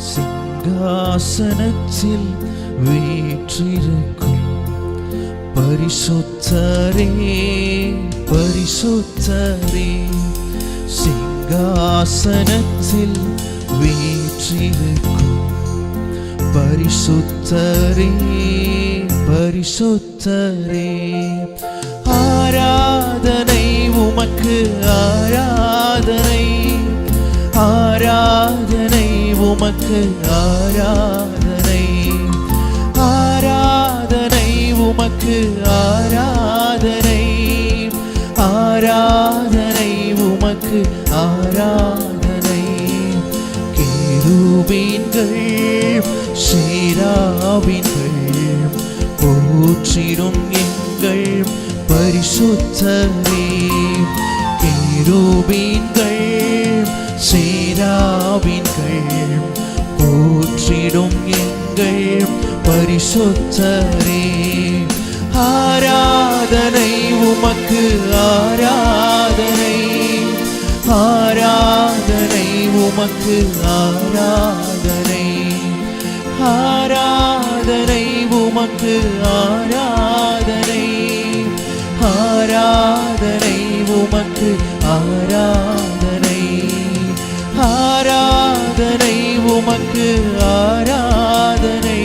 சிங்காசனத்தில் வீற்றிருக்கும் பரிசுத்தரே பரிசுத்தரே, சிங்காசனத்தில் வீற்றிருக்கும் பரிசுத்தரே பரிசுத்தரே. ஆராதனை உமக்கு ஆராதனை, ஆராதனை உமக்கு ஆராதனை, ஆராதனை உமக்கு ஆராதனை, ஆராதனை உமக்கு ஆராதனை. கேருபீன்கள் சேராபீன்கள் போற்றிடும் எங்கள் பரிசுத்தரே. கேருபீன்கள் சேராபீன்கள் போற்றிடும் எங்கள் பரிசுத்தரே. ஆராதனை உமக்கு ஆராதனை, ஆராதனை உமக்கு ஆராதனை, ஆராதனை உமக்கு ஆராதனை, ஆராதனை உமக்கு ஆராதனை, ஆராதனை உமக்கு ஆராதனை,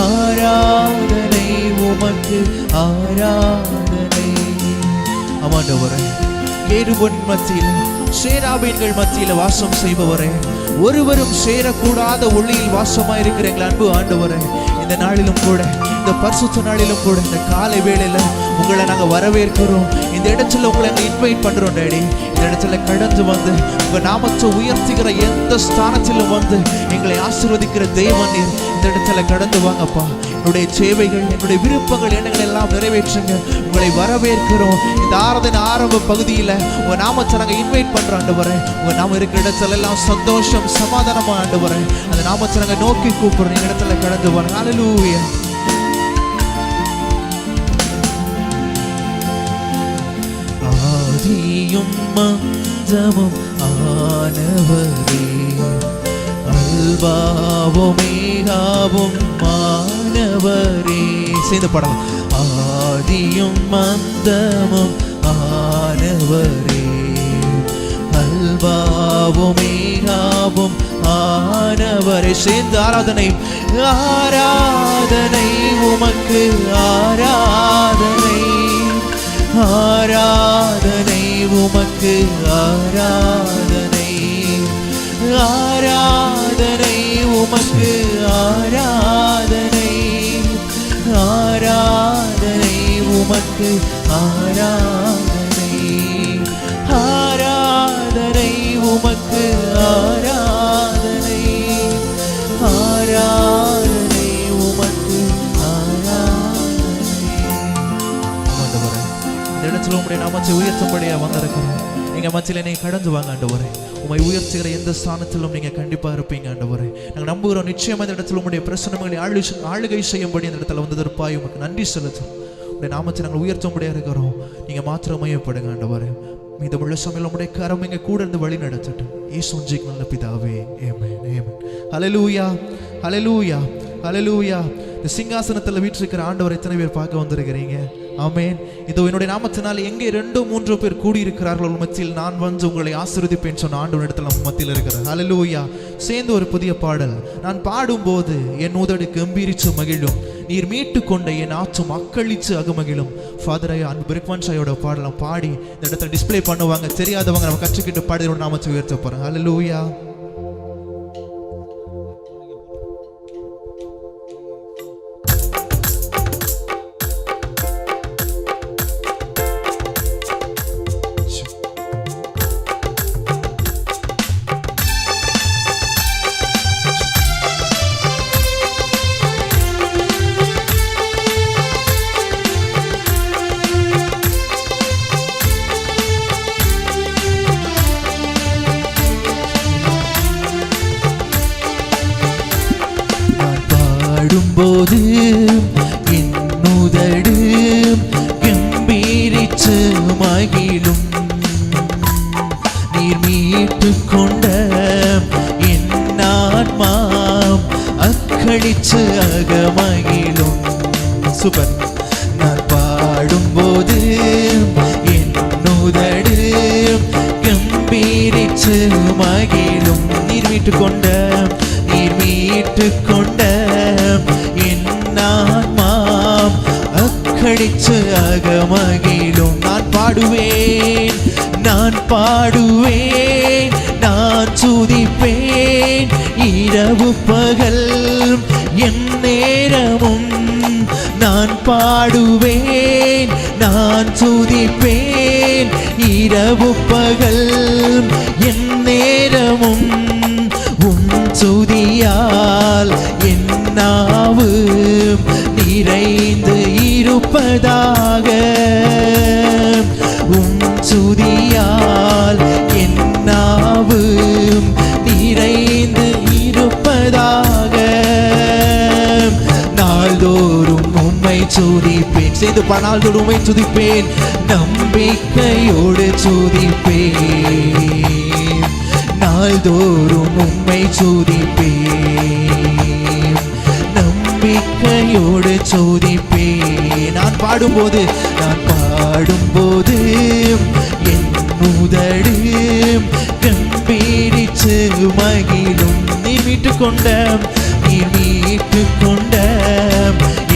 ஆராதனை உமக்கு ஆராதனை. ஆமாண்டவரே, கேருபீன் மத்தியில் சேராபீன்கள் மத்தியில் வாசம் செய்பவரே, ஒருவரும் சேரக்கூடாத ஒளியில் வாசமாயிருக்கிற எங்கள் அன்பு ஆண்டவரே, இந்த நாளிலும் கூட, இந்த பரிசுத்த நாளிலும் கூட, இந்த காலை வேளையில உங்களை நாங்கள் வரவேற்கிறோம். இந்த இடத்துல உங்களை நாங்கள் இன்வைட் பண்றோம் டாடி. இந்த இடத்துல கடந்து வந்து உங்க நாமத்தை உயர்த்துகிற எந்த ஸ்தானத்திலும் வந்து எங்களை ஆசீர்வதிக்கிற தேவன் நீர். இந்த இடத்துல கடந்து வாங்கப்பா. என்னுடைய சேவைகள், என்னுடைய விருப்பங்கள், எண்ணங்கள் எல்லாம் நிறைவேற்றுங்க. உங்களை வரவேற்கிறோம். இந்த ஆராதனை ஆரம்ப பகுதியில் உங்க நாமத்தை நாங்கள் இன்வைட் பண்றோம் ஆண்டவரே. உங்க நாம இருக்கிற இடத்துல எல்லாம் சந்தோஷம் சமாதானமா ஆண்டவரே, அந்த நாமத்தை நாங்கள் நோக்கி கூப்பிடுறோம். இந்த இடத்துல கடந்து வரோம். ஹல்லேலூயா. ஆதியும் மந்தமும் ஆனவரே, அல்பாவும் மேகாவும் மானவரே. சேர்ந்து பாடலாம். ஆதியும் மந்தமும் ஆனவரே, அல்பாவும் மேகாவும் ஆனவரே. சேர்ந்து ஆராதனை, ஆராதனை உமக்கு ஆராதனை, ஆராதனை உமக்கு ஆராதனை, ஆராதனை உமக்கு ஆராதனை, ஆராதனை உமக்கு ஆராதனை, ஆராதனை உமக்கு ஆராதனை, ஆராதனை உமக்கு ஆராதனை. இந்த இடத்துல உங்களுடைய நாமத்தை உயர்த்தும்படியா வந்திருக்கிறோம். எங்க மத்தியில நீங்க கடந்து வாங்க ஆண்டவரே. உம்மை உயர்த்துகிற எந்த ஸ்தானத்திலும் நீங்க கண்டிப்பா இருப்பீங்க ஆண்டவரே. நாங்கள் நம்புகிறோம், நிச்சயமா இந்த இடத்துல உங்களுடைய பிரசன்னங்களை ஆளுகை செய்யும்படி இந்த இடத்துல வந்ததற்பாய் உமக்கு நன்றி செலுத்தும். உங்களுடைய நாமத்தை நாங்கள் உயர்த்தும்படியா இருக்கிறோம். நீங்க மாத்திரம் மையப்படுங்க ஆண்டவரே. மீதமுள்ள சமையல் உங்களுடைய கரம் இங்க கூட இருந்து வழி நடத்தட்டும். இயேசுவின் ஜீவனுள்ள நல்ல பிதாவே, ஆமென் ஆமென். ஹல்லேலூயா ஹல்லேலூயா ஹல்லேலூயா. இந்த சிங்காசனத்தில் வீற்றிருக்கிற ஆண்டவரை எத்தனை பேர் பார்க்க வந்திருக்கிறீங்க? ஆமென். இதோ என்னுடைய நாமத்தினால் எங்கே 2-3 பேர் கூடியிருக்கிறார்கள் மத்தியில் நான் வந்து உங்களை ஆசீர்வதிப்பேன் சொன்ன ஆண்டவர் இடத்துல நம்ம மத்தியில் இருக்கிறார். ஹல்லேலூயா. சேர்ந்து ஒரு புதிய பாடல். நான் பாடும்போது என் உதடு கம்பீரிச்சு மகிழும், நீர் மீட்டு கொண்ட என் ஆற்றும் அக்களிச்சு அகமகிழும். ஃபாதர் ஐயா அன்பு பிரிக்வான்ஷாயோட பாடலாம் பாடி இந்த இடத்துல டிஸ்பிளே பண்ணுவாங்க. தெரியாதவங்க நம்ம கற்றுக்கிட்டு பாடி நாமத்தை உயர்த்த போறாங்க. ஹல்லேலூயா. போது என்னுதடு கம்பீரிச்சு மகிழும், நீர் மீட்டு கொண்ட என் அக்களிச்சு அகமகிழும். சூப்பர். நான் பாடும்போது என் உதடு கம்பீரிச்சு மகிழும். நீர் மீட்டு கொண்ட என் ஆன்மாம் அக்களிச்சு அகமகிழும். நான் பாடுவேன், நான் துதிப்பேன், இரவு பகல் என் நேரமும். நான் பாடுவேன், நான் துதிப்பேன், இரவு பகல் என் நேரமும். துதியால் என் நாவு நிறைந்து இருப்பதாக. துதியால் என் நாவு நிறைந்து இருப்பதாக. நாள்தோறும் உம்மை துதிப்பேன். செய்து நாள்தோறும் உம்மை துதிப்பேன், நம்பிக்கையோடு துதிப்பேன். நாள்தோறும் உம்மை துதிப்பேன், நம்பிக்கையோடு துதிப்பேன். நான் பாடும்போது என் உதடு கம்பீரிச்சு மகிழும். நீ மீட்டு கொண்ட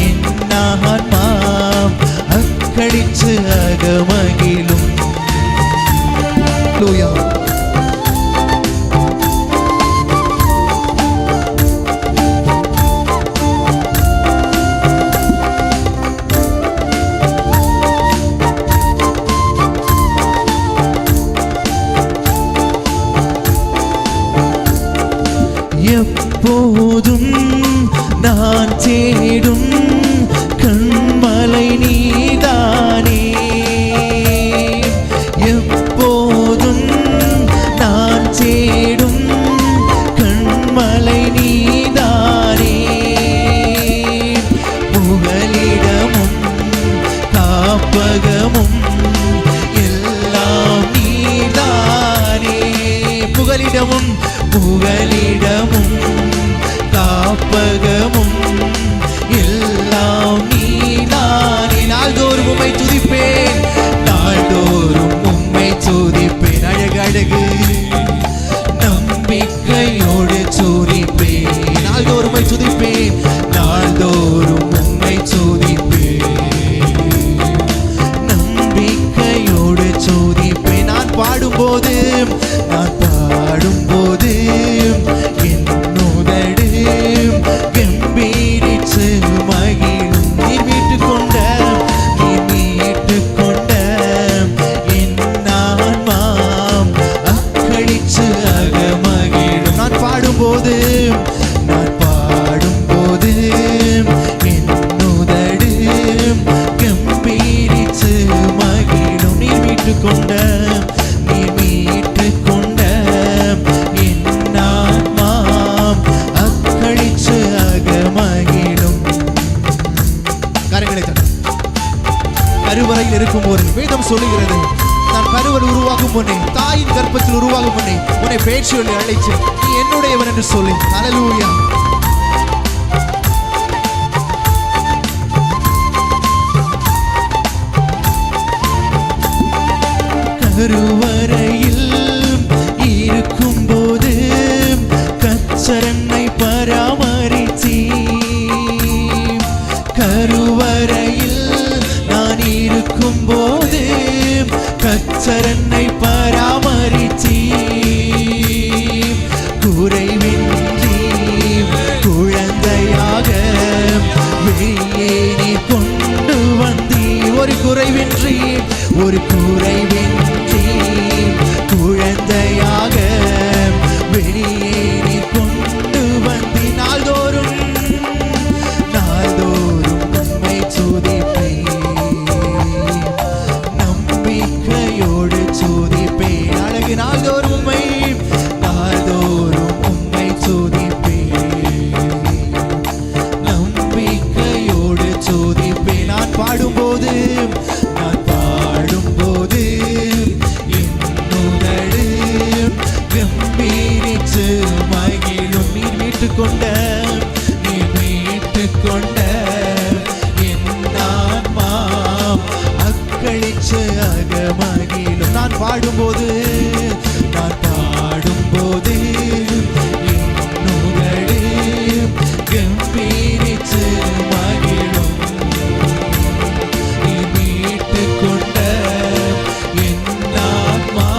என் ஆன்மாம் அக்களிச்சு அகமகிழும். லூயா. எப்போதும் நான் தேடும் கண்மலை நீதானே. எப்போதும் நான் தேடும் கண்மலை நீதானே. புகலிடமும் காப்பகமும் எல்லாம் நீதானே. புகலிடமும் காப்பகமும் எல்லாம் நீதானே. நாள்தோறும் உம்மை துதிப்பேன், நாள்தோறும் உம்மை துதிப்பேன். அழகு நம்பிக்கையோடு துதிப்பேன். நாள்தோறும் உம்மை துதிப்பேன், நாள்தோறும் உம்மை துதிப்பேன், நம்பிக்கையோடு துதிப்பேன். நான் பாடும்போது என் உதடு கம்பீரிச்சு மகிழும். நீர் மீட்டு கொண்ட என் ஆன்மாம் அக்களிச்சு அகமகிழும். நான் பாடும்போது என் உதடு கம்பீரிச்சு மகிழும். நீர் மீட்டு கொண்ட கருவறையில் இருக்கும் போது வேதம் சொல்லுகிறது, நான் கருவறை உருவாகும் முன்னே, தாயின் கர்ப்பத்தில் உருவாகும் முன்னே உன்னை பேச்சு சொல்லி அழைச்சு நீ என்னுடையவன் என்று சொல்லி. ஹல்லேலூயா. கருவறையில் இருக்கும் போது கச்சரனை பராமரித்தீ. கருவறையில் இருக்கும் போது கச்சரனை பராமரித்தீ. குறைவின்றி குழந்தையாக வெளியே நீ கொண்டு வந்தீ. ஒரு குறைவின்றி குழந்தையாக வெளியே நீ கொண்டு வந்தீ. நாள்தோறும் உம்மை துதிப்பேன், நம்பிக்கையோடு துதிப்பேன். அழகு நாள்தோறும் உம்மை துதிப்பேன், நம்பிக்கையோடு துதிப்பேன். நான் பாடும்போது என் உதடு கம்பீரிச்சு மகிழும். நீர் மீட்டு கொண்ட பாடும்போது என்னுதடு கம்பீரித்து மகிழும். நீ மீட்டு கொண்ட என் ஆத்மா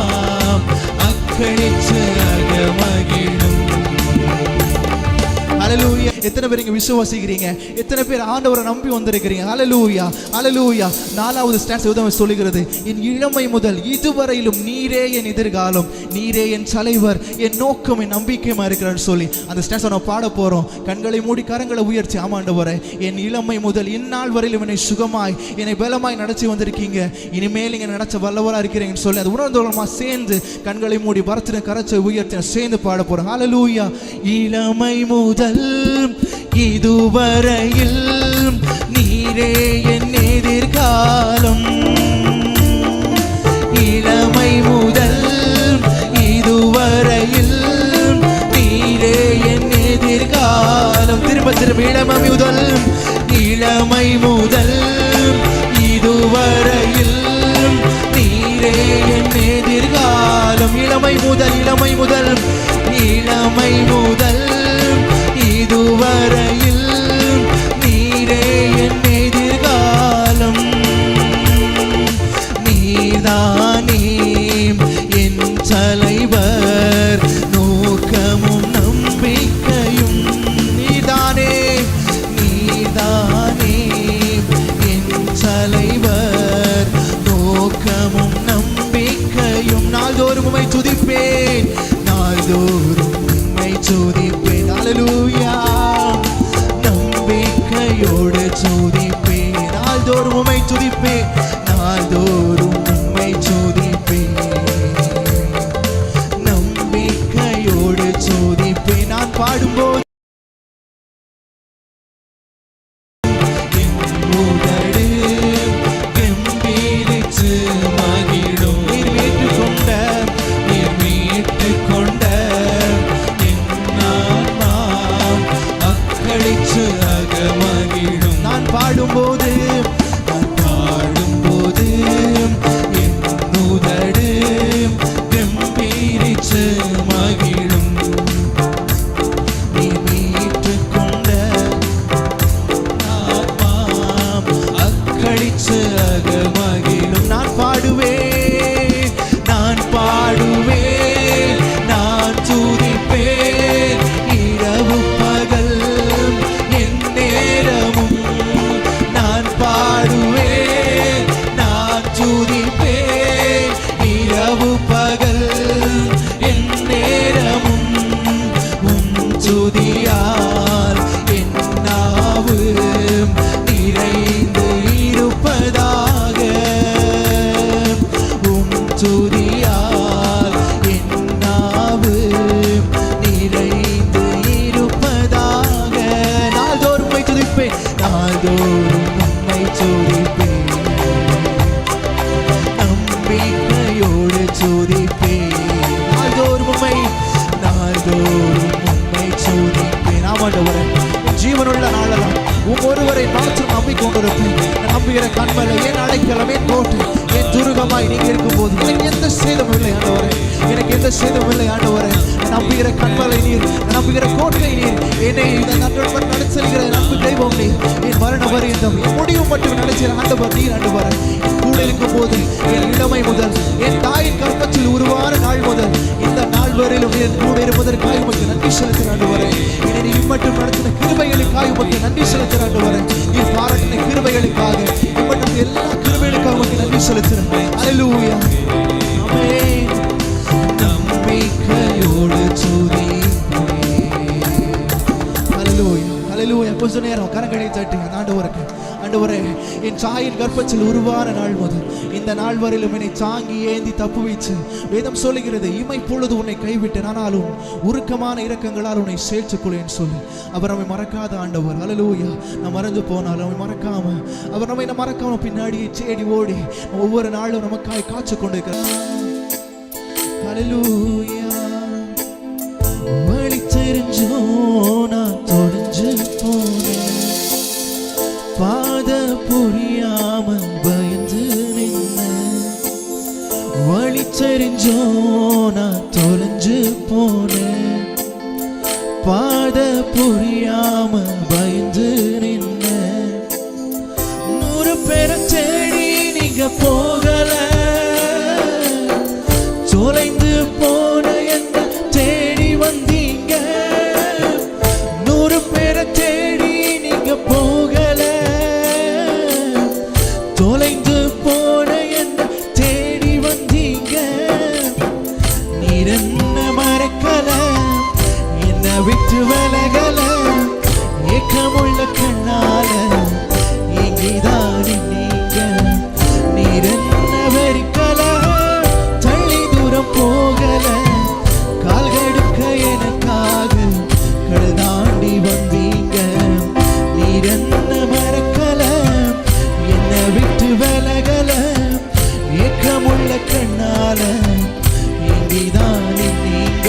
அக்களித்து அகமகிழும். ஹல்லேலூயா. எத்தனை பேர் இங்க விசுவாசிக்கிறீங்க? எத்தனை பேர் ஆண்டவரை நம்பி வந்திருக்கிறீங்க? ஹல்லேலூயா, ஹல்லேலூயா. 4வது ஸ்டான்ஸ் உதவி சொல்லுகிறது, என் இளமை முதல் இதுவரையிலும் நீரே என் எதிர்காலம், நீரே என் தலைவர், என் நோக்கம், என் நம்பிக்கையுமா இருக்கிறான்னு சொல்லி அந்த ஸ்டான்ஸ் நம்ம பாட போறோம். கண்களை மூடி கரங்களை உயர்த்தி, ஆமாண்டவரே என் இளமை முதல் இந்நாள் வரையிலும் என்னை சுகமாய் என்னை பலமாய் நடத்தி வந்திருக்கீங்க, இனிமேல் நீங்க நடச்ச வல்லவரா இருக்கிறீங்கன்னு சொல்லி அது உணர்ந்தோமா சேர்ந்து கண்களை மூடி பரத்தின கரச்சை உயர்த்தி சேர்ந்து பாட போறோம். ஹல்லேலூயா. இளமை முதல் இதுவரையில் நீரே என் எதிர்காலம், இளமை முதல் இதுவரையில் நீரே என் எதிர்காலம். திரும்ப இளமை முதல் இதுவரையில் நீரே என் எதிர்காலம். இளமை முதல் இதுவரையில் நீரே என் எதிர்காலம். நீதானே என் தலைவர், நோக்கமும் நம்பிக்கையும். நீதானே என் தலைவர், நோக்கமும் நம்பிக்கையும். நாள்தோறும் உம்மை துதிப்பேன், நாள்தோறும் உம்மை துதிப்பேன். ஹல்லேலூயா. நம்பிக்கையோடு துதிப்பேன், நாள்தோறும் உம்மை துதிப்பேன், நாள்தோறும் உம்மை துதிப்பேன். நம்பிக்கையோடு துதிப்பேன். நான் பாடும்போது என்னுதடு கம்பீரித்து மகிழும். நீர் மீட்டு கொண்ட என் ஆத்மா அக்களித்து அகமகிழும். நான் பாடும்போது என்னுதடு கம்பீரித்து மகிழும். நீ மீட்டு கொண்ட ஆத்மா அக்களித்து அகமகிழும். நான் பாடுவேன், நான் துதிப்பேன், இரவு பகல் என் நேரமும். நான் பாடுவேன், நான் துதிப்பேன், இரவு பகல் என் நேரமும். உம் துதியால் என் நாவு நிறைந்து இருப்பதாக, உம் துதியால் என் நாவு நிறைந்து இருப்பதாக. நாள்தோறும் உம்மை துதிப்பேன், நாள்தோறும் உம்மை துதிப்பேன், நம்பிக்கையோடு துதிப்பேன். நாள்தோறும் உம்மை துதிப்பேன். ஆமாண்டவரே, ஜீவனுள்ள நாளெல்லாம் ஒருவரை மாற்றம் நம்பிக்கொண்டிருப்பேன். நம்புகிற கண்மலை என் அடைக்கலம், என் கோட்டை, என் துருகமாய் நீங்க இருக்கும் போது எனக்கு எந்த சேதம் இல்லை ஆண்டவரே, எனக்கு எந்த சேதம் இல்லை ஆண்டவரே. நம்புகிற கண்மலை நீர், நம்புகிற கோட்டை நீர், என்னை நடச்சல்கிற நம்பு தெய்வம் நீர், என் மரண பரியந்தம் என் முடிவு மட்டும் நடச்சிற ஆண்டவர் நீர். ஆண்டவரே கூட இருக்கும் போது என் இளமை முதல் என் தாயின் கற்பத்தில் உருவான நாள் முதல் இந்த நாள் வரையிலும் என் கூட இருப்பதற்காக உமக்கு நன்றி செலுத்துகிற ஆண்டவரே. என்னை இம்மட்டும் நடத்தின கிருபைகளுக்காக உமக்கு நன்றி செலுத்துகிற ஆண்டவரே. நீ பாராட்டின கிருபைகளுக்காக, இம்மட்டும் எல்லா கிருபைகளுக்காக உமக்கு நன்றி செலுத்துகிறேன். ஹல்லேலூயா. ஆமென். நம்பிக்கையோடு துதிப்பேன். ஹல்லேலூயா, ஹல்லேலூயா. கொஞ்ச நேரம் கரங்களை தட்டி ஆண்டவரே, என் தாயின் கர்ப்பத்தில் உருவான நாள் முதல் இந்த நாள் வரையிலும் என்னை தாங்கி ஏந்தி தப்பு வைத்து வேதம் சொல்லுகிறது, இமை பொழுது உன்னை கைவிட்டேன், ஆனாலும் உருக்கமான இரக்கங்களால் உன்னை சேர்த்துக்கொள்ளேன்னு சொல்லி அவர் நம்மை மறக்காத ஆண்டவர். ஹல்லேலூயா. நான் மறந்து போனாலும் அவன் மறக்காம, அவர் நம்மை மறக்காம பின்னாடியே தேடி ஓடி ஒவ்வொரு நாளும் நமக்காய் காய்ச்சி கொண்டிருக்கிறார். ஹல்லேலூயா. வழி தெரிஞ்சோ நான் தொலைஞ்சு போனேன், பாத புரியாமல் பயந்து நின்ன, வழி பாத புரியாம பயந்து நின்ன 100 பேரை தேடி நீங்க போகல, தொலைந்து போன என்ன தேடி வந்தீங்க. 100 பேரை தேடி நீங்க போகல, தொலைந்து போன என்ன தேடி வந்தீங்க. நீர் என்ன மறக்கல, என்ன விட்டு விலகல, ஏக்கமுள்ள கண்ணால இங்கேதான் நீங்க. நீர் என்ன வெறிக்கல, தள்ளி தூரம் போகல, கால்கடுக்க எனக்காக கடல் தாண்டி வந்தீங்க. நீர் என்ன மறக்கல, என்ன விட்டு விலகல, ஏக்கமுள்ள கண்ணால இங்கேதான் நீங்க.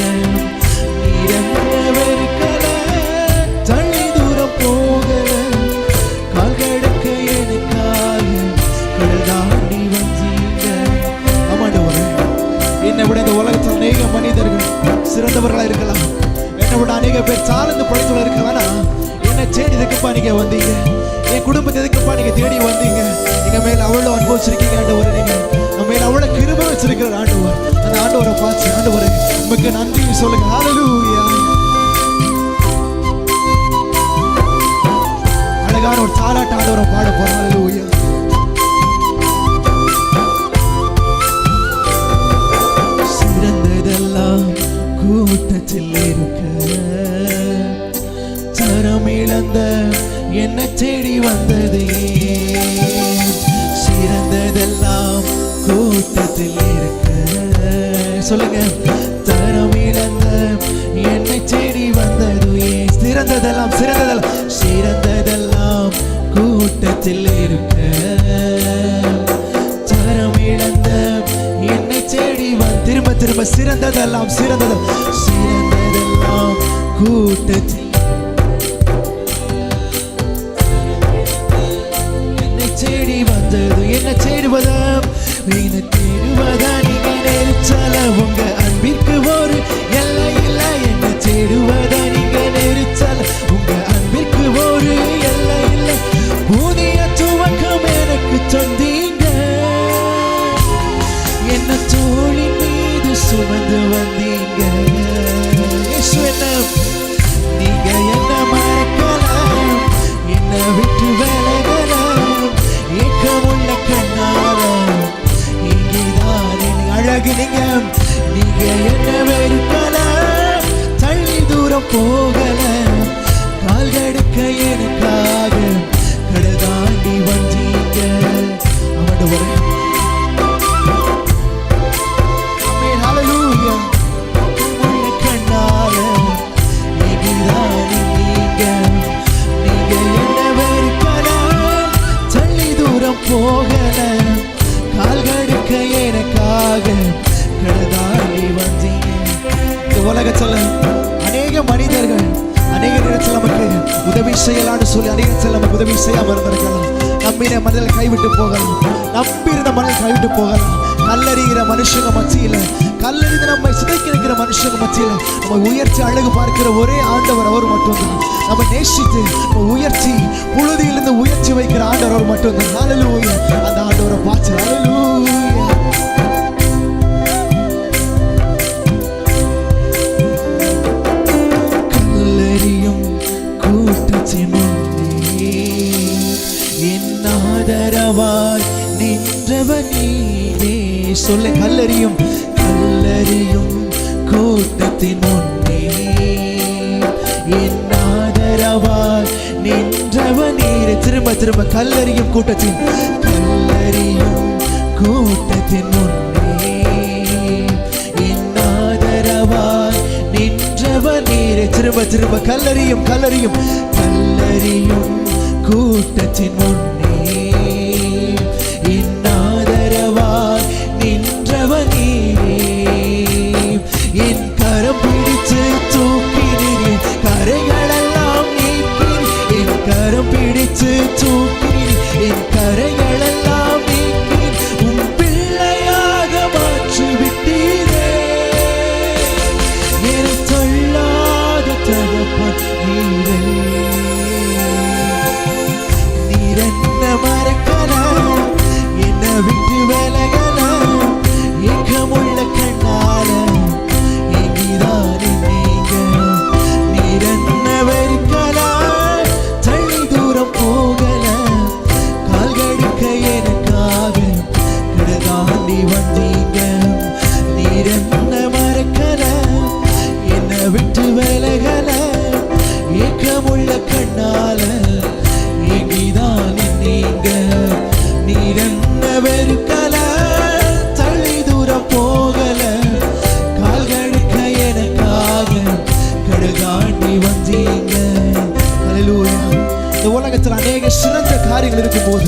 நீர் என்ன வெறிக்கல, தள்ளி தூரம் போகல, கால்கடுக்க எனக்காக கடல் தாண்டி வந்தீங்க. ஆமாண்டவரே, என்னை விட இந்த உலகத்தில் அநேக மனிதர்கள் சிறந்தவர்களா இருக்கலாம், என்னை விட அநேக பேர் சார்ந்து படைத்துள்ள இருக்கலாம். என்னை தேடி எதுக்குப்பா நீங்க வந்தீங்க, என் குடும்பத்தை எதுக்குப்பா நீங்க தேடி வந்தீங்க. எங்க மேல அவ்வளோ அனுபவிச்சிருக்கீங்க ஆண்டவரே, நீங்க நம்ம மேல அவ்வளோ கிருபை வச்சிருக்கிற ஆண்டவர். அந்த ஆண்டவரை பார்த்து ஆண்டவரே உமக்கு நன்றி சொல்லுங்க. ஹல்லேலூயா. அழகான ஒரு தாலாட்டு ஆண்டவரை பாட போறோம். ஹல்லேலூயா. சிறந்ததெல்லாம் கூட்டத்தில் இருக்க, தரம் இழந்த என்ன தேடி வந்தது. சிறந்ததெல்லாம் கூட்டத்தில் இருக்க, சொல்லுங்க, தரம் இழந்த என்னை தேடி வந்தது. சிறந்ததெல்லாம் சிறந்ததெல்லாம் சிறந்ததெல்லாம் கூட்டத்தில் இருக்க, தரம் இழந்த என்னை தேடி திரும்ப திரும்ப சிறந்ததெல்லாம் சிறந்ததெல்லாம் சிறந்ததெல்லாம் கூட்டத்தில் என்னை தேடி வந்தது. என்ன தேடுவதா, என்ன தேடுவதா, நீங்க நெரிச்சல உங்க அன்பிற்கு ஒரு எல்லை இல்லை. என்ன தேடுவதா, நீங்க நெரிச்சல உங்க அன்பிற்கு ஒரு எல்லை இல்லை. புதிய துவக்கம் எனக்கு தந்தீங்க, என்ன தோளின் மீது சுமந்து வந்தீங்க. நீங்க என்ன மறக்கலாம், என்ன விட்டு விலகலாம், ஏக்கமுள்ள கண்ணால இங்கேதான் அழகு. நீங்க என்ன வெறுக்கலாம், தள்ளி தூரம் போகல, கால்கடுக்க எனக்காக கடல் தாண்டி வந்தீங்க. ஆண்டவரே, ஹல்லேலூயா. கண்ணால இங்கேதான் நீங்க என்ன வெறுக்கலாம், தள்ளி தூரம் போகல, கால்கடுக்க எனக்காக கடதாடி வந்தீங்க. இந்த உலகத்துல அநேக மனிதர்கள் அநேக நேரத்தில் நமக்கு உதவி செய்யலான்னு சொல்லி அநேக நேரத்தில் நமக்கு உதவி செய்யாம இருந்திருக்கலாம். நம்பின மனிதர்கள் கைவிட்டு போகலாம், நம்பியிருந்த மனிதர்கள் கைவிட்டு போகலாம். கல்லறிகிற மனுஷங்க மத்தியில, கல்லறிந்து நம்மை சிதைக்க நிற்கிற மனுஷங்க மத்தியில நம்ம உயர்ச்சி அழகு பார்க்கிற ஒரே ஆண்டவர் அவர் மட்டும்தான். நம்ம நேசித்து உயர்ச்சி புழுதியிலிருந்து உயர்ச்சி வைக்கிற ஆண்டவர் அவர் மட்டும்தான். ஹல்லேலூயா. அந்த ஆண்டவரை பார்த்து ஹல்லேலூயா. கல்லறியும் கூட்டத்தின் முன்னே என் ஆதரவாய் நின்றவன் நீனே. சொல்ல, கல்லறியும் கூட்டத்தின் முன்னே என் ஆதரவாய் நின்றவன் நீரே. திரும்ப திரும்ப கல்லறியும் கூட்டத்தின் முன்னே என் ஆதரவாய் நின்றவன் நீரே. திரும்ப திரும்ப கல்லறியும் கூட்டத்தின் முன்னே என் ஆதரவாய் நின்றவன் நீரே. என் கரம் பிடித்து தூக்கினீர், கரைகளெல்லாம் நீக்கினீர். என் கரம் பிடித்து தூக்கினீர், என் கரைகளெல்லாம் நீக்கினீர். உன் பிள்ளையாக மாற்றி விட்டீரே. என் தள்ளாத தகப்பன் நீரே. நீர் என்ன மறக்கலாம், என்ன விட்டு விலகலாம், ஏக்கமுள்ள கண்ணால எங்கிதானே நீங்க. நீர் என்ன வெறுக்கலாம், தள்ளி தூரம் போகல, கால்கடுக்க எனக்காக கடதாண்டி வந்தீங்க. நீர் என்ன மறக்கலாம், என்ன விட்டு விலகல, ஏக்கமுள்ள கண்ணால எங்கிதானே நீங்க. நீர் என்ன வெறுக்கல, தள்ளி தூரம் போகல, கால்கடுக்க எனக்காக கடதாண்டி வந்தீங்க. அல்லேலூயா. இந்த உலகத்தில் அநேக சிறந்த காரியங்கள் இருக்கும் போது,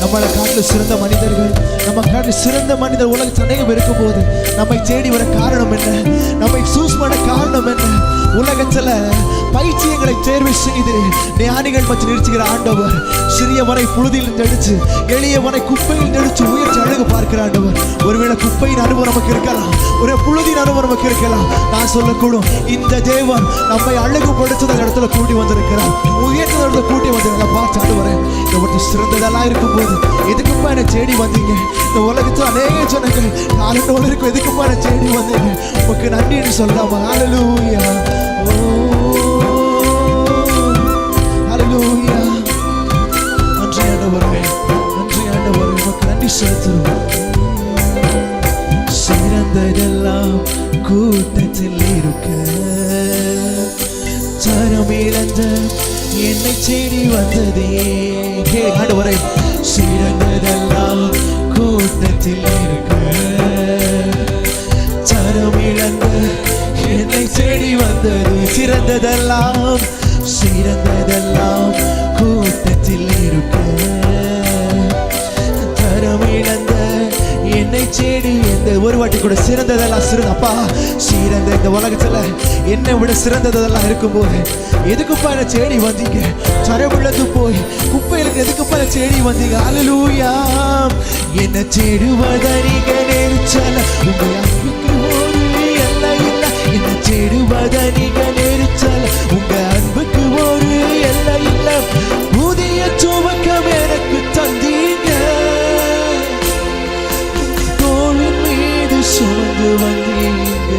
நம்மளை காட்டில் சிறந்த மனிதர்கள், நம்ம காட்டில் சிறந்த மனிதர் உலகத்தில் அநேகம் இருக்கும் போது நம்மை தேடி வர காரணம் என்ன, நம்மை சூஸ் பண்ண காரணம் என்ன? உலகத்துல பைத்தியங்களை தேர்வு செய்து ஞானிகள் மத்தியில் நிறுத்துகிற ஆண்டவர் சிறியவனை புழுதியில் தெளிச்சு எளியவனை குப்பையில் தெளிச்சு உயர்ச்சி அழகு பார்க்கிற ஆண்டவர். ஒருவேளை குப்பையின் அனுபவம் நமக்கு இருக்கலாம், ஒரு புழுதியின் அனுபவம் நமக்கு இருக்கலாம். நான் சொல்லக்கூடும், இந்த தேவன் நம்மை அழகுபடுத்த இடத்துல கூட்டி வந்திருக்கிறார், உயர்த்த இடத்துல கூட்டி வந்திருக்கிறா. பார்த்து ஆண்டவரேன், இந்த ஒருத்தர் சிறந்ததெல்லாம் இருக்கும் போது எதுக்குப்பா என்னை தேடி வந்தீங்க? இந்த உலகத்தில் அநேக ஜனங்கள் நாலு இருக்கும், எதுக்குப்பா என்னை தேடி வந்தீங்க? உனக்கு நன்றின்னு சொல்லாமா? ஹல்லேலூயா. ஹல்லேலூயா. நன்றி ஆண்டவரே, நன்றி ஆண்டவரே, உமக்கு நன்றி செலுத்துறோம். சிறந்ததெல்லாம் கூட்டத்தில் இருக்க, தரம் இழந்த என்னை தேடி வந்ததே. ஆண்டவரே, சிறந்ததெல்லாம் கூட்டத்தில் இருக்க, தரம் இழந்த என்னை தேடி வந்தது. சிறந்ததெல்லாம், சிறந்ததெல்லாம் கூட்டத்தில் இருக்க, தரம் இழந்த என்னை தேடி எந்த ஒரு வாட்டி கூட சிறந்ததெல்லாம் சிறந்த அப்பா, சிறந்த இந்த உலகத்துல என்னை விட சிறந்ததெல்லாம் இருக்கும்போது எதுக்குப்பா என்னை தேடி வந்தீங்க? தரவுள்ளது போய் குப்பையிலுக்கு எதுக்குப்பா என்னை தேடி வந்தீங்க? அல்லேலூயா. என்னை தேடுவதனிக நெரிச்சல, உங்க அன்புக்கு ஒரு எல்லை இல்லை. என்னை தேடுவதனிக நெரிச்சல, உங்க அன்புக்கு ஒரு எல்லை இல்லை. புதிய துவக்கம் எனக்கு தந்தீங்க, தோளின் மீது சுமந்து வந்தீங்க.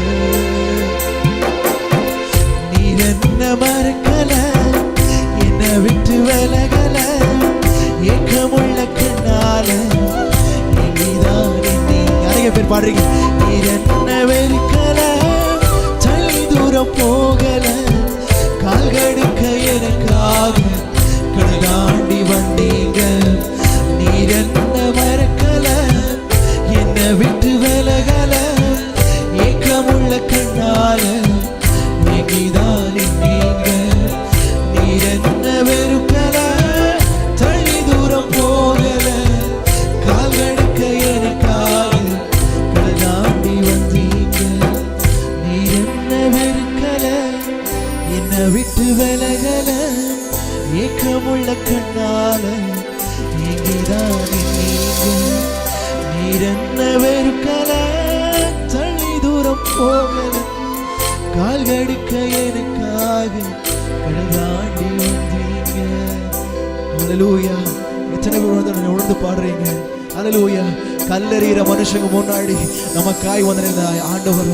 நீர் என்ன மறக்கல, என்ன விட்டு விலகல, ஏக்கமுள்ள கண்ணால எங்கிதானே நீங்க. நிறைய பேர் பாடுறீங்க. நீர் என்ன வெறுக்கல, தள்ளி தூரம் போகல, கால்கடுக்க எனக்காக கடதாண்டி வந்தீங்க. நீர் என்ன மறக்கல, என்ன விட்டு விலகல, ஏக்கமுள்ள கண்ணால எங்கிதானே நீங்க. நீர் என்ன வெறுக்கல, தள்ளி தூரம் போகல, கால்கடுக்க எனக்காக கடதாண்டி வந்தீங்க. நீர் என்ன வெறுக்கல, என்ன விட்டு விலகல, ஏக்கமுள்ள கண்ணால எங்கிதானே நீங்க. நீர் என்ன வெறுக்கல, தள்ளி தூரம் போகல, கால்கடுக்க எனக்காக கடதாண்டி வந்தீங்க. அல்லேலூயா. எத்தனை பேர் உணர்ந்து பாடுறீங்க? அல்லேலூயா. கல்லறிகிற மனுஷங்க முன்னாடி நமக்காய் வந்த ஆண்டவர்.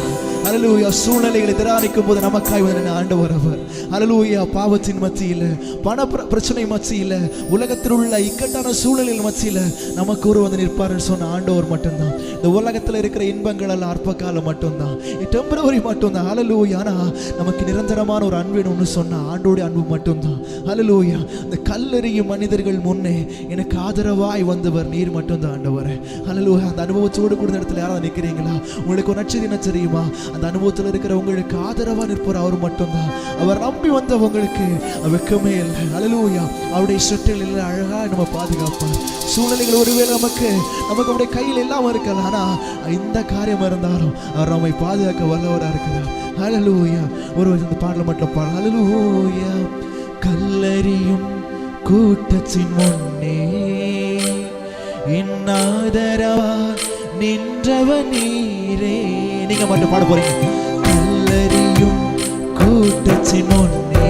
அல்லேலூயா. சூழ்நிலைகளை திராணிக்கும் போது நமக்காய் வந்த ஆண்டவர் அவர். அல்லேலூயா. பாவத்தின் மத்தியில், பண பிரச்சனை மத்தியில், உலகத்தில் உள்ள இக்கட்டான சூழ்நிலைகள் மத்தியில் நமக்கு ஒரு வந்து நிற்பாருன்னு சொன்ன ஆண்டவர் மட்டும்தான். இந்த உலகத்தில் இருக்கிற இன்பங்கள் எல்லாம் அற்ப காலம் மட்டும்தான், டெம்பரவரி மட்டும்தான். அல்லேலூயா. ஆனால் நமக்கு நிரந்தரமான ஒரு அன்பு ஒன்று சொன்ன ஆண்டோடைய அன்பு மட்டும்தான். அல்லேலூயா. இந்த கல்லறியும் மனிதர்கள் முன்னே எனக்கு ஆதரவாய் வந்தவர் நீர் மட்டும்தான் ஆண்டவர். அல்லேலூயா. அந்த அனுபவத்தோடு கூட இடத்துல யாராவது நிற்கிறீங்களா? உங்களுக்கு ஒரு நச்சரி என்ன தெரியுமா? அந்த அனுபவத்தில் இருக்கிற உங்களுக்கு ஆதரவாக நிற்பவர் அவர் மட்டும்தான். அவர் நம்பி வந்தவங்களுக்கு வெக்கமே இல்லை. அல்லேலூயா. அவருடைய சொற்கள் இல்லை, அழகாக நம்ம பாதுகாப்பார். சூழ்நிலைகள் ஒருவேளை நமக்கு அப்படியே கையில் இல்லாமல் இருக்கலாம், ஆனால் இந்த காரியம் இருந்தாலும் அவர் நம்மை பாதுகாக்க வல்லவராக இருக்கிறார். அல்லேலூயா. ஒருவர் இந்த பாடலை மட்டும் பாடலாம். அல்லேலூயா. கல்லறியும் கூட்டத்தின் முன்னே இன்னாதரவா நின்றவன் நீரே. நீங்க மட்டும் பாட போறீங்க. கல்லறியும் கூட்ட கூட்டத்தின் முன்னே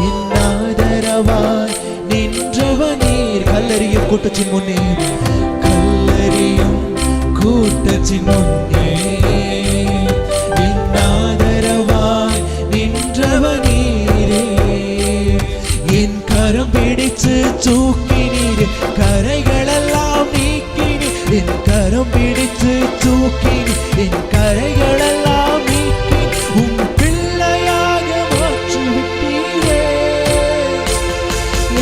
இன்னாதரவாய் நின்றவனீர். கல்லறியும் கூட்டத்தின் முன்னே, கல்லறியும் கூட்டத்தின் முன்னே இன்னாதரவாய் நின்றவனீரே. என் கரம் பிடித்து தூக்கினீர், கரைகளெல்லாம் நீக்கினீர். என் கரம் பிடித்து தூக்கினீர், என் கரைகளெல்லாம் நீக்கி உம் பிள்ளையாக மாற்றிவிட்டீரே.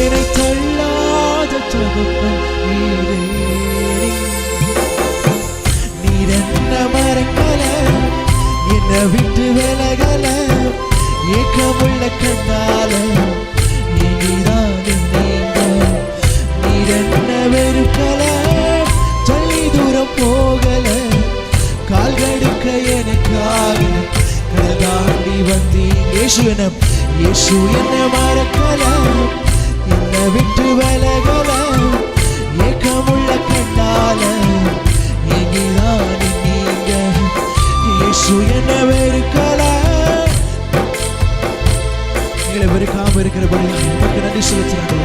என்னை தள்ளாத தகப்பன் நீரே. நீர் என்ன மறக்கல, என்னை விட்டு விலகல, ஏக்கமுள்ள கண்ணால நீதான் நீங்க. நீர் என்ன வெறுக்கல, தள்ளி தூரம் போகல, கால்கடுக்க எனக்காக கடல் தாண்டி வந்தீங்க. இயேசு என்ன மறக்கல, என்னை விட்டு விலகல, ஏக்கமுள்ள கண்ணால நீதான் நீங்க. இயேசு என்ன வெறுக்கல. எங்களை வெறுக்காம இருக்கிறபடி நமக்கு நன்றி செலுத்துறாங்க.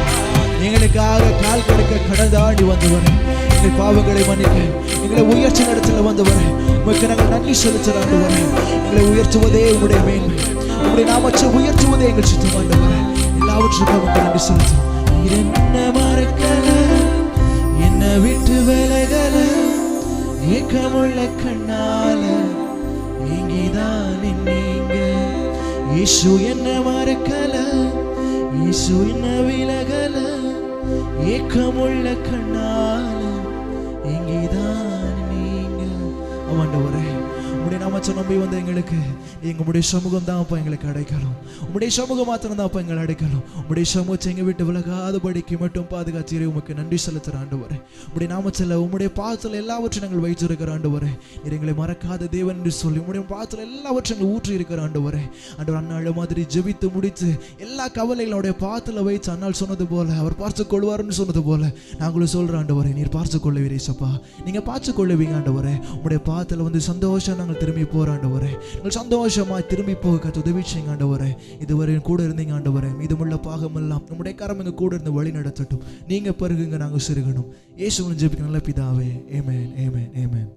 எங்களுக்காக கால் கடுக்க கடல் தாண்டி வந்தவர், எங்கள் பாவங்களை மன்னிக்க எங்களை உயர்ச்சி இடத்துல வந்தவர், உமக்கு நாங்கள் நன்றி செலுத்துறாங்க. எங்களை உயர்த்துவதே உங்களுடைய மேன்மை, உங்களுடைய நாமத்தை உயர்த்துவதே எங்கள் சித்தம் ஆண்டவர். எல்லாவற்றுக்கும் உமக்கு நன்றி செலுத்தும். என்ன மறக்கல, என்னை விட்டு விலகல, ஏக்கமுள்ள கண்ணால நீங்கதான் நீங்க. இயேசு என்ன மறக்கல, இயேசு என்ன விலகல, ஏக்கமுள்ள கண்ணால இங்கேதான் நீங்க. ஆண்டவரே, உம்முடைய நாமத்தை நம்பி வந்த எங்களுக்கு எங்களுடைய சமூகம் தான் அப்பா எங்களுக்கு அடைக்கலம். உம்முடைய சமூகம் மாத்திரம் தான் அப்பா எங்களை அடைக்கலம். உம்முடைய சமூகத்தை எங்க விட்டு விலகாதபடிக்கு மட்டும் பாதுகாத்தீரே, உமக்கு நன்றி செலுத்துற ஆண்டவரே. உம்முடைய நாமத்தில் உம்முடைய பாதத்தில் எல்லாவற்றையும் நாங்கள் வைத்திருக்கிற ஆண்டவரே. எங்களை மறக்காத தேவன் என்று சொல்லி உம்முடைய பாதத்தில் எல்லாவற்றையும் ஊற்றி இருக்கிற ஆண்டவரே. ஆண்டவர் அண்ணாள் மாதிரி ஜெபித்து முடித்து எல்லா கவலைகளுடைய பாதத்தில் வைத்து அண்ணாள் சொன்னது போல அவர் பார்த்து கொள்வார்னு சொன்னது போல நாங்களும் சொல்ற ஆண்டவரே, நீர் பார்த்து கொள்ளுவீரே சப்பா. நீங்க பார்த்து கொள்ளுவீங்க ஆண்டவரே. உம்முடைய பாதத்தில் வந்து சந்தோஷம் நாங்கள் திரும்பி போற ஆண்டவரே. நாங்கள் சந்தோஷமா திரும்பி போக கத்து உதவி செய்யுங்க ஆண்டவரே. இதுவரை கூட இருந்தீங்க ஆண்டவரே. மீதமுள்ள பாகமெல்லாம் நம்முடைய கரம் எங்க கூட இருந்து வழி நடத்தட்டும். நீங்க பருகுங்க, நாங்கள் சிறுகணும். இயேசுவின் ஜெபிக்க நல்ல பிதாவே. ஆமென், ஆமென், ஆமென்.